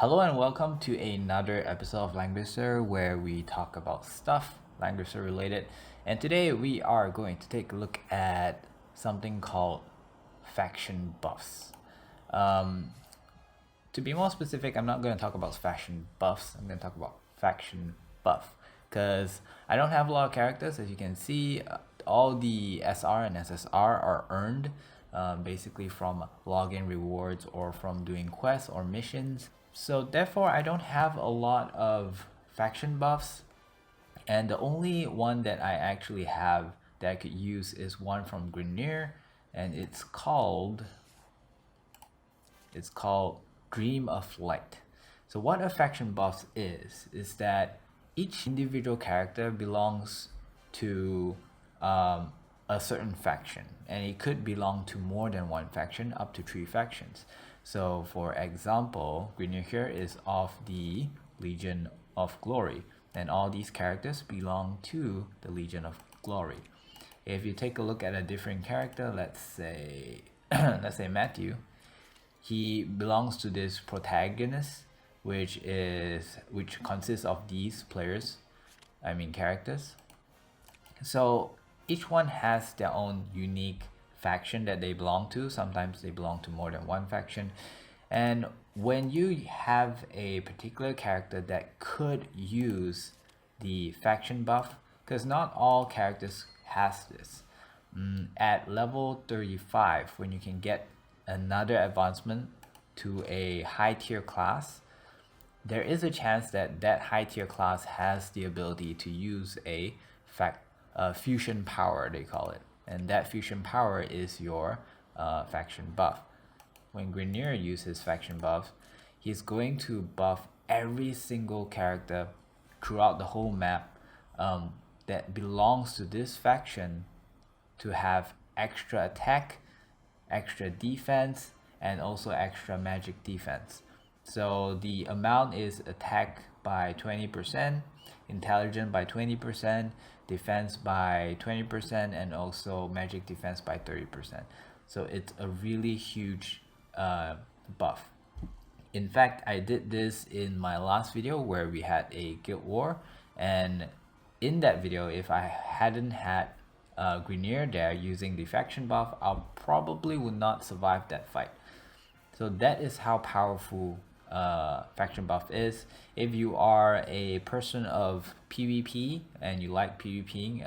Hello and welcome to another episode of Langrisser where we talk about stuff Langrisser related. And today we are going to take a look at something called faction buffs. To be more specific, I'm not going to talk about faction buffs. I'm going to talk about faction buff because I don't have a lot of characters. As you can see, all the SR and SSR are earned basically from login rewards or from doing quests or missions. So therefore, I don't have a lot of faction buffs, and the only one that I actually have that I could use is one from Grenier, and it's called Dream of Light. So what a faction buff is that each individual character belongs to a certain faction, and it could belong to more than one faction, up to 3 factions. So for example, Grenier here is of the Legion of Glory, and all these characters belong to the Legion of Glory. If you take a look at a different character, let's say Matthew, he belongs to this protagonist, which consists of these characters. So each one has their own unique faction that they belong to. Sometimes they belong to more than one faction, and when you have a particular character that could use the faction buff, because not all characters has this, at level 35, when you can get another advancement to a high tier class, there is a chance that that high tier class has the ability to use a fusion power, they call it, and that fusion power is your faction buff. When Grenier uses faction buff, he's going to buff every single character throughout the whole map that belongs to this faction to have extra attack, extra defense, and also extra magic defense. So the amount is attack by 20%, intelligence by 20%, defense by 20%, and also magic defense by 30%. So it's a really huge buff. In fact, I did this in my last video where we had a guild war, and in that video, if I hadn't had Grenier there using the faction buff, I probably would not survive that fight. So that is how powerful faction buff is. If you are a person of PvP and you like PvPing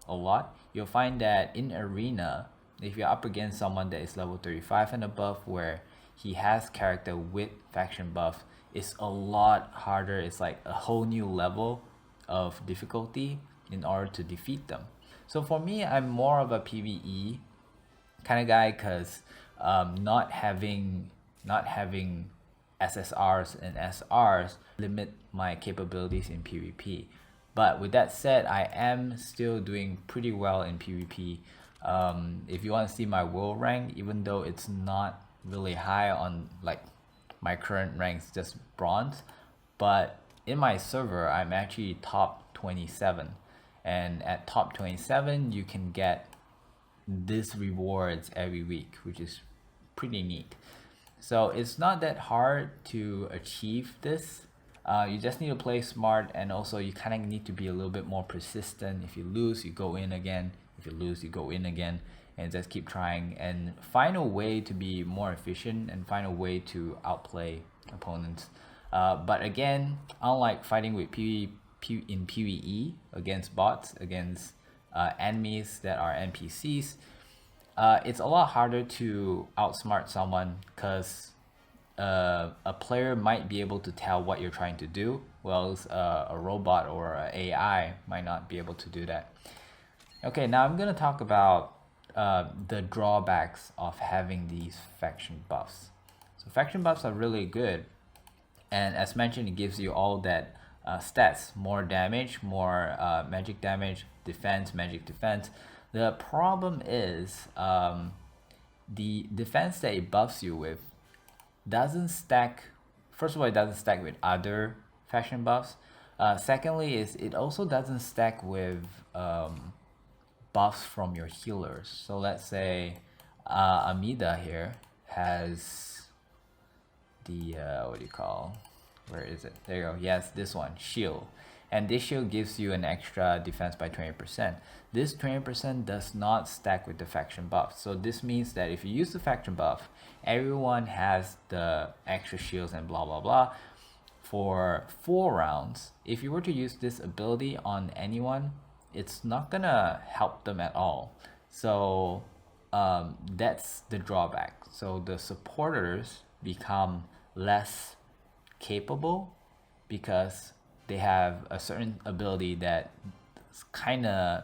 a lot, you'll find that in arena, if you're up against someone that is level 35 and above where he has character with faction buff, it's a lot harder. It's like a whole new level of difficulty in order to defeat them. So for me, I'm more of a PvE kind of guy, because not having SSRs and SRs limit my capabilities in PvP. But with that said, I am still doing pretty well in PvP. If you want to see my world rank, even though it's not really high on like my current ranks, just bronze, but in my server I'm actually top 27, and at top 27 you can get these rewards every week, which is pretty neat. So it's not that hard to achieve this. You just need to play smart, and also you kind of need to be a little bit more persistent. If you lose, you go in again. If you lose, you go in again, and just keep trying and find a way to be more efficient and find a way to outplay opponents. But again, unlike fighting with in PvE against bots, against enemies that are NPCs, it's a lot harder to outsmart someone, because a player might be able to tell what you're trying to do, whereas a robot or an AI might not be able to do that. Okay, now I'm going to talk about the drawbacks of having these faction buffs. So faction buffs are really good, and as mentioned, it gives you all that stats, more damage, more magic damage, defense, magic defense. The problem is the defense that it buffs you with doesn't stack. First of all, it doesn't stack with other faction buffs. Secondly, is it also doesn't stack with buffs from your healers. So let's say Amida here has the what do you call where is it? There you go. Yes, this one, shield. And this shield gives you an extra defense by 20%. This 20% does not stack with the faction buff. So this means that if you use the faction buff, everyone has the extra shields and blah blah blah for 4 rounds. If you were to use this ability on anyone, it's not gonna help them at all. So that's the drawback. So the supporters become less capable because they have a certain ability that kind of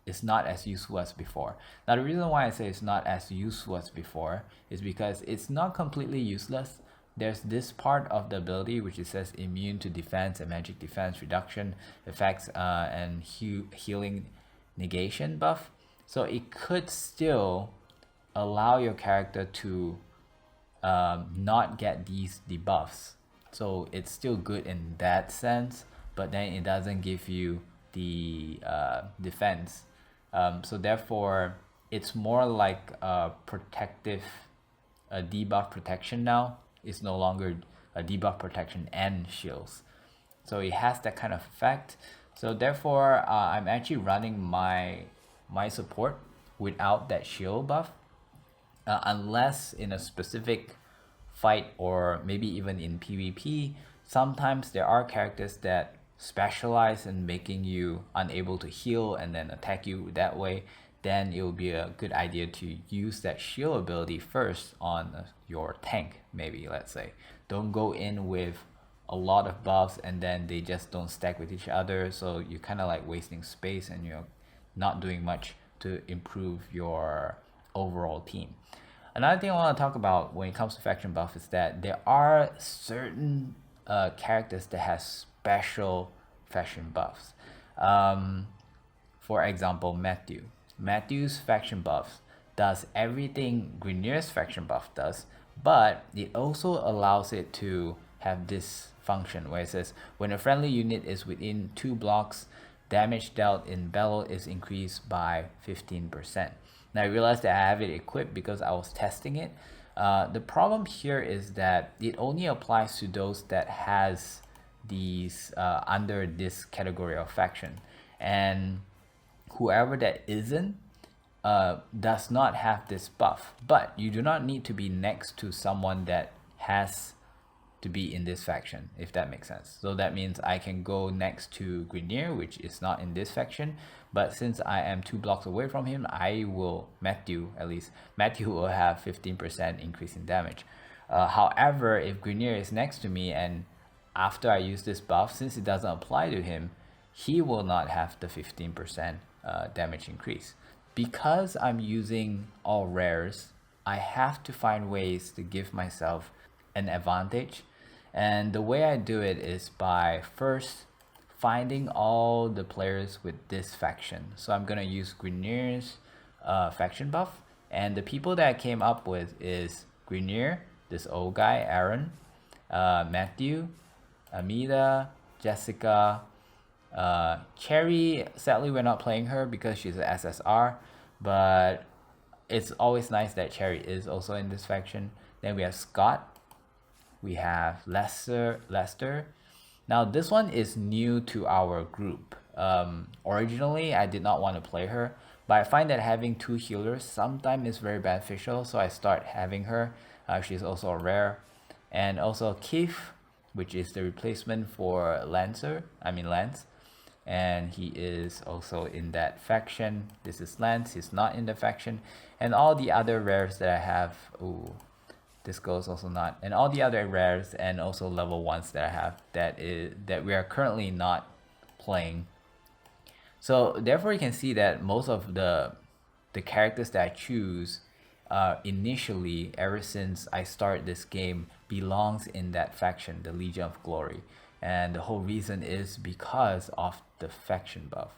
is not as useful as before. Now the reason why I say it's not as useful as before is because it's not completely useless. There's this part of the ability which it says immune to defense and magic defense reduction effects and healing negation buff. So it could still allow your character to not get these debuffs. So it's still good in that sense, but then it doesn't give you the defense. So therefore, it's more like a protective, a debuff protection now. It's no longer a debuff protection and shields. So it has that kind of effect. So therefore, I'm actually running my support without that shield buff, unless in a specific fight or maybe even in PvP. Sometimes there are characters that specialize in making you unable to heal and then attack you that way. Then it will be a good idea to use that shield ability first on your tank, maybe, let's say. Don't go in with a lot of buffs and then they just don't stack with each other, so you're kind of like wasting space and you're not doing much to improve your overall team. Another thing I want to talk about when it comes to faction buff is that there are certain characters that have special faction buffs. For example, Matthew. Matthew's faction buff does everything Grenier's faction buff does, but it also allows it to have this function where it says when a friendly unit is within 2 blocks, damage dealt in battle is increased by 15%. Now I realized that I have it equipped because I was testing it. The problem here is that it only applies to those that has these under this category of faction, and whoever that isn't does not have this buff. But you do not need to be next to someone that has to be in this faction, if that makes sense. So that means I can go next to Grenier, which is not in this faction, but since I am 2 blocks away from him, Matthew will have 15% increase in damage. However, if Grenier is next to me and after I use this buff, since it doesn't apply to him, he will not have the 15% damage increase. Because I'm using all rares, I have to find ways to give myself an advantage, and the way I do it is by first finding all the players with this faction. So I'm gonna use Grenier's faction buff, and the people that I came up with is Grenier, this old guy Aaron, Matthew, Amida, Jessica, Cherry. Sadly we're not playing her because she's an SSR, but it's always nice that Cherry is also in this faction. Then we have Scott, we have Lester. Now this one is new to our group. Originally I did not want to play her, but I find that having 2 healers sometimes is very beneficial, so I start having her. She's also a rare. And also Keith, which is the replacement for Lance, and he is also in that faction. This is Lance, he's not in the faction. And all the other rares that I have, this goes also not, and all the other rares and also level 1s that I have that we are currently not playing. So therefore you can see that most of the characters that I choose initially, ever since I started this game, belongs in that faction, the Legion of Glory. And the whole reason is because of the faction buff.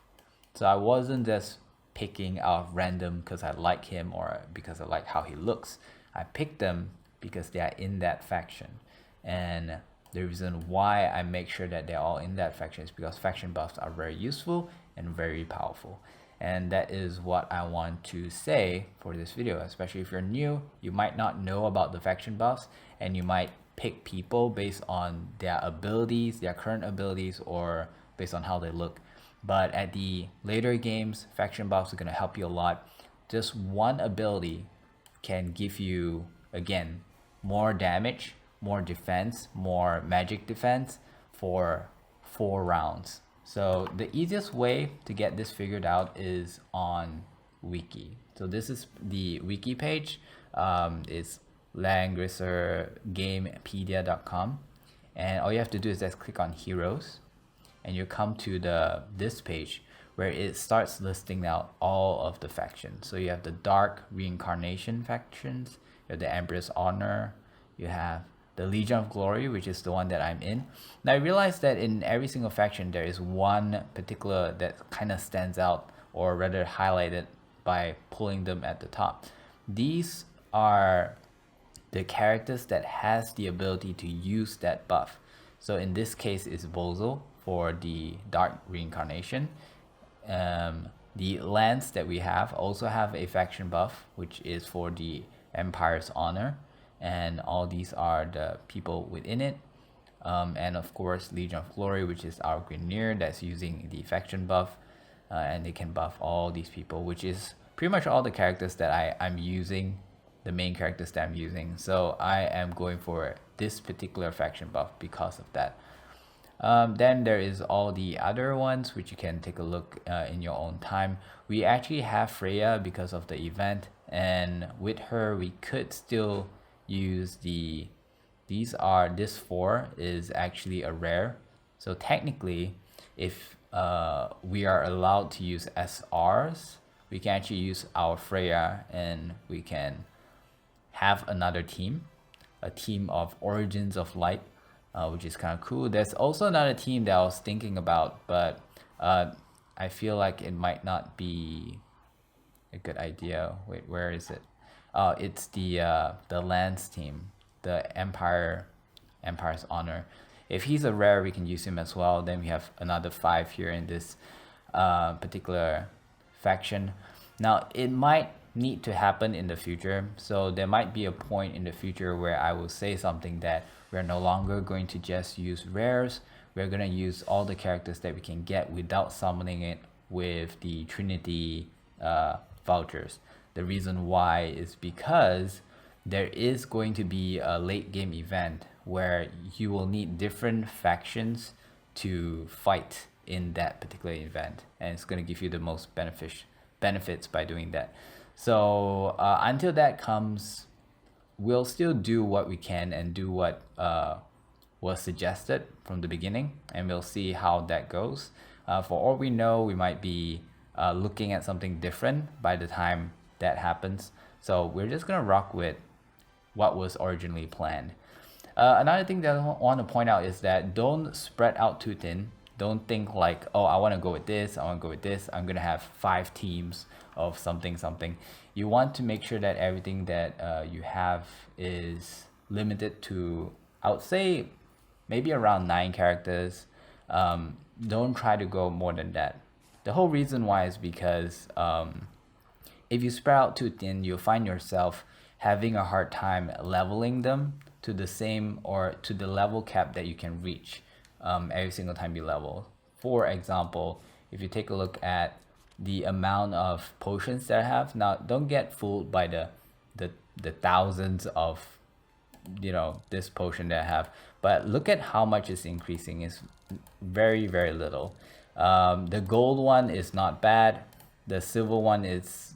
So I wasn't just picking out random because I like him or because I like how he looks. I picked them because they are in that faction, and the reason why I make sure that they're all in that faction is because faction buffs are very useful and very powerful. And that is what I want to say for this video. Especially if you're new, you might not know about the faction buffs and you might pick people based on their abilities, their current abilities, or based on how they look. But at the later games, faction buffs are going to help you a lot. Just one ability can give you, again, more damage, more defense, more magic defense for 4 rounds. So the easiest way to get this figured out is on wiki. So this is the wiki page. It's Langrisser gamepedia.com, and all you have to do is just click on heroes, and you come to this page where it starts listing out all of the factions. So you have the Dark Reincarnation factions, you have the Emperor's Honor, you have the Legion of Glory, which is the one that I'm in. Now I realized that in every single faction there is one particular that kind of stands out, or rather highlighted by pulling them at the top. These are the characters that has the ability to use that buff. So in this case it's Bozo for the Dark Reincarnation. The lands that we have also have a faction buff, which is for the Empire's Honor, and all these are the people within it. And of course Legion of Glory, which is our Grineer that's using the faction buff, and they can buff all these people, which is pretty much all the characters that I'm using, the main characters that I'm using. So I am going for this particular faction buff because of that. Then there is all the other ones which you can take a look in your own time. We actually have Freya because of the event, and with her we could still use this 4 is actually a rare. So technically if we are allowed to use SRs, we can actually use our Freya, and we can have another team, a team of Origins of Light, which is kind of cool. There's also another team that I was thinking about, but I feel like it might not be a good idea. Wait, where is it? It's the Lance team, the Empire's Honor. If he's a rare, we can use him as well. Then we have another 5 here in this particular faction. Now it might need to happen in the future, so there might be a point in the future where I will say something that we're no longer going to just use rares. We're going to use all the characters that we can get without summoning it with the Trinity vouchers. The reason why is because there is going to be a late game event where you will need different factions to fight in that particular event, and it's going to give you the most benefits by doing that. So until that comes, we'll still do what we can and do what was suggested from the beginning, and we'll see how that goes. For all we know, we might be looking at something different by the time that happens. So we're just gonna rock with what was originally planned. Another thing that I want to point out is that don't spread out too thin. Don't think like, oh, I want to go with this, I want to go with this, I'm gonna have 5 teams of something. You want to make sure that everything that you have is limited to, I would say, maybe around 9 characters. Don't try to go more than that. The whole reason why is because if you spread out too thin, you'll find yourself having a hard time leveling them to the same or to the level cap that you can reach every single time you level. For example, if you take a look at the amount of potions that I have now, don't get fooled by the thousands of, you know, this potion that I have, but look at how much it's increasing. It's very little. The gold one is not bad. The silver one is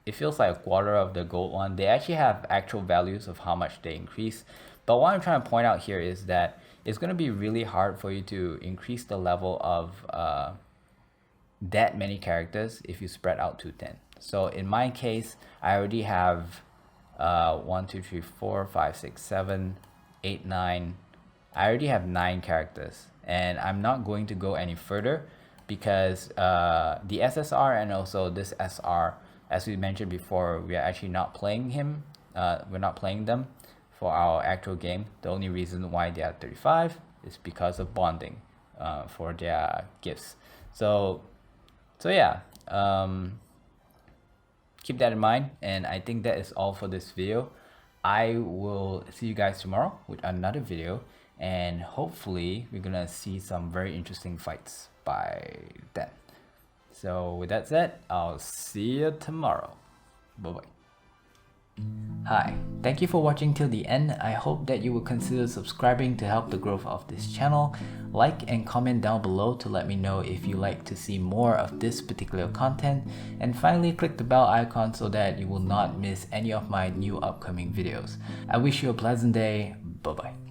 it feels like a quarter of the gold one. They actually have actual values of how much they increase, but what I'm trying to point out here is that it's going to be really hard for you to increase the level of that many characters if you spread out too thin. So in my case, I already have 1 2 3 4 5 6 7 8 9. I already have 9 characters, and I'm not going to go any further because the SSR and also this SR, as we mentioned before, we are actually not playing him. We're not playing them for our actual game. The only reason why they are 35 is because of bonding for their gifts. So yeah, keep that in mind, and I think that is all for this video. I will see you guys tomorrow with another video, and hopefully we're gonna see some very interesting fights by then. So with that said, I'll see you tomorrow. Bye bye. Hi, thank you for watching till the end. I hope that you will consider subscribing to help the growth of this channel. Like and comment down below to let me know if you like to see more of this particular content. And finally, click the bell icon so that you will not miss any of my new upcoming videos. I wish you a pleasant day. Bye bye.